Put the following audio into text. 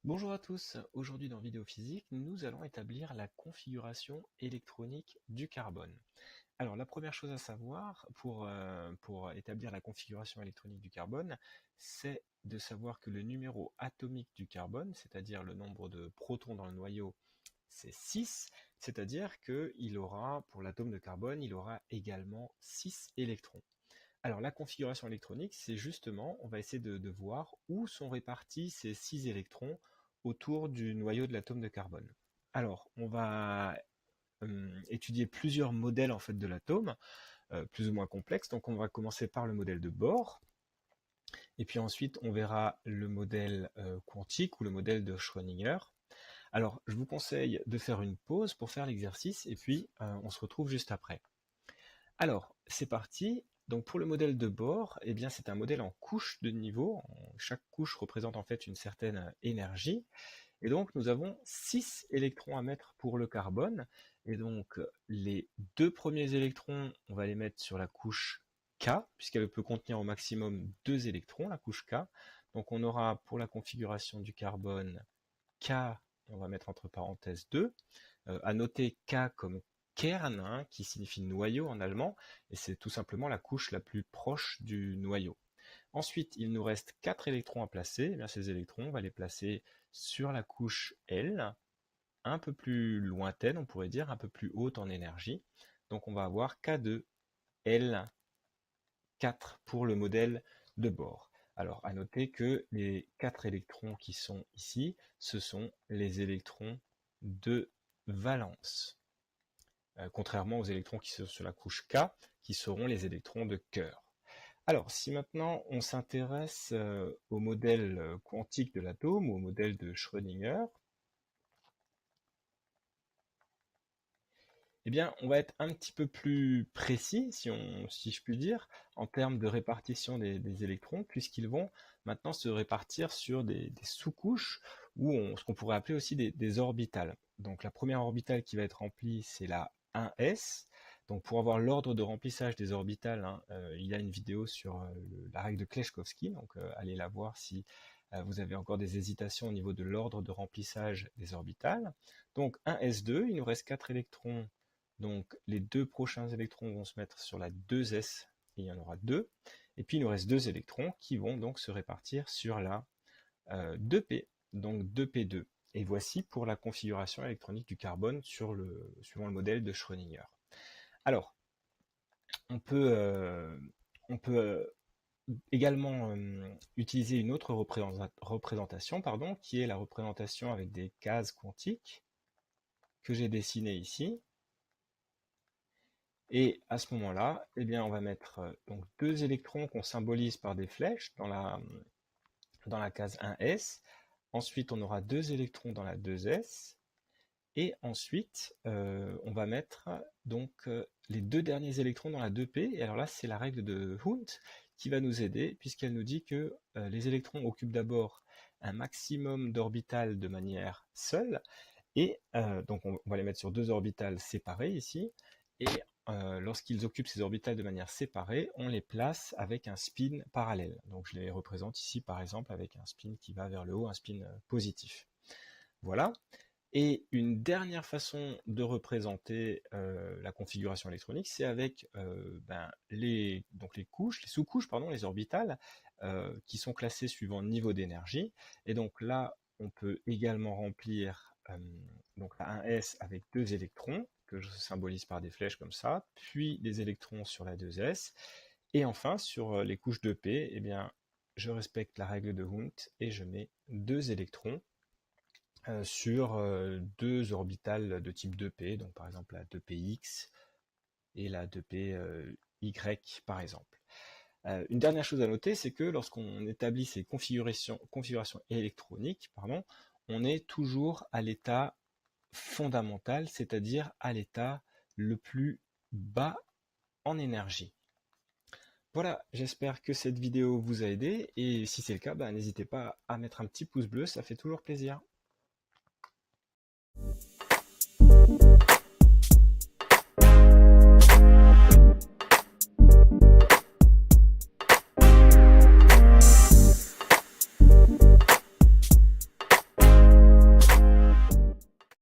Bonjour à tous, aujourd'hui dans Vidéo Physique, nous allons établir la configuration électronique du carbone. Alors la première chose à savoir pour établir la configuration électronique du carbone, c'est de savoir que le numéro atomique du carbone, c'est-à-dire le nombre de protons dans le noyau, c'est 6, c'est-à-dire qu'il aura, pour l'atome de carbone, il aura également 6 électrons. Alors la configuration électronique, c'est justement, on va essayer de voir où sont répartis ces 6 électrons autour du noyau de l'atome de carbone. Alors, on va étudier plusieurs modèles en fait de l'atome, plus ou moins complexes. Donc on va commencer par le modèle de Bohr, et puis ensuite on verra le modèle quantique ou le modèle de Schrödinger. Alors je vous conseille de faire une pause pour faire l'exercice, et puis on se retrouve juste après. Alors, c'est parti. Donc pour le modèle de Bohr, eh bien c'est un modèle en couches de niveau. Chaque couche représente en fait une certaine énergie. Et donc nous avons 6 électrons à mettre pour le carbone. Et donc les deux premiers électrons, on va les mettre sur la couche K, puisqu'elle peut contenir au maximum 2 électrons, la couche K. Donc on aura pour la configuration du carbone K, on va mettre entre parenthèses 2. À noter K comme Kern, hein, qui signifie noyau en allemand, et c'est tout simplement la couche la plus proche du noyau. Ensuite, il nous reste 4 électrons à placer. Eh bien, ces électrons, on va les placer sur la couche L, un peu plus lointaine, on pourrait dire, un peu plus haute en énergie. Donc on va avoir K2, L4 pour le modèle de Bohr. Alors, à noter que les 4 électrons qui sont ici, ce sont les électrons de valence. Contrairement aux électrons qui sont sur la couche K, qui seront les électrons de cœur. Alors, si maintenant on s'intéresse au modèle quantique de l'atome, ou au modèle de Schrödinger, eh bien, on va être un petit peu plus précis, si je puis dire, en termes de répartition des électrons, puisqu'ils vont maintenant se répartir sur des sous-couches, ou ce qu'on pourrait appeler aussi des orbitales. Donc la première orbitale qui va être remplie, c'est la 1s. Donc pour avoir l'ordre de remplissage des orbitales, hein, il y a une vidéo sur la règle de Kleshkovsky, donc allez la voir si vous avez encore des hésitations au niveau de l'ordre de remplissage des orbitales. Donc 1s2, il nous reste 4 électrons, donc les deux prochains électrons vont se mettre sur la 2s, et il y en aura 2, et puis il nous reste 2 électrons qui vont donc se répartir sur la 2p, donc 2p2. Et voici pour la configuration électronique du carbone suivant le modèle de Schrödinger. Alors, on peut également utiliser une autre représentation, qui est la représentation avec des cases quantiques que j'ai dessinées ici. Et à ce moment-là, eh bien, on va mettre donc 2 électrons qu'on symbolise par des flèches dans la case 1s. Ensuite, on aura 2 électrons dans la 2s. Et ensuite, on va mettre donc les 2 derniers électrons dans la 2p. Et alors là, c'est la règle de Hund qui va nous aider, puisqu'elle nous dit que les électrons occupent d'abord un maximum d'orbitales de manière seule. Et donc on va les mettre sur 2 orbitales séparées ici. Et lorsqu'ils occupent ces orbitales de manière séparée, on les place avec un spin parallèle. Donc je les représente ici par exemple avec un spin qui va vers le haut, un spin positif. Voilà. Et une dernière façon de représenter la configuration électronique, c'est avec les sous-couches, les orbitales, qui sont classées suivant le niveau d'énergie. Et donc là, on peut également remplir donc la 1s avec 2 électrons, que je symbolise par des flèches comme ça, puis des électrons sur la 2s. Et enfin, sur les couches 2p, eh bien, je respecte la règle de Hund et je mets 2 électrons sur 2 orbitales de type 2p, donc par exemple la 2px et la 2py par exemple. Une dernière chose à noter, c'est que lorsqu'on établit ces configurations électroniques, on est toujours à l'état fondamental, c'est-à-dire à l'état le plus bas en énergie. Voilà, j'espère que cette vidéo vous a aidé, et si c'est le cas, n'hésitez pas à mettre un petit pouce bleu, ça fait toujours plaisir.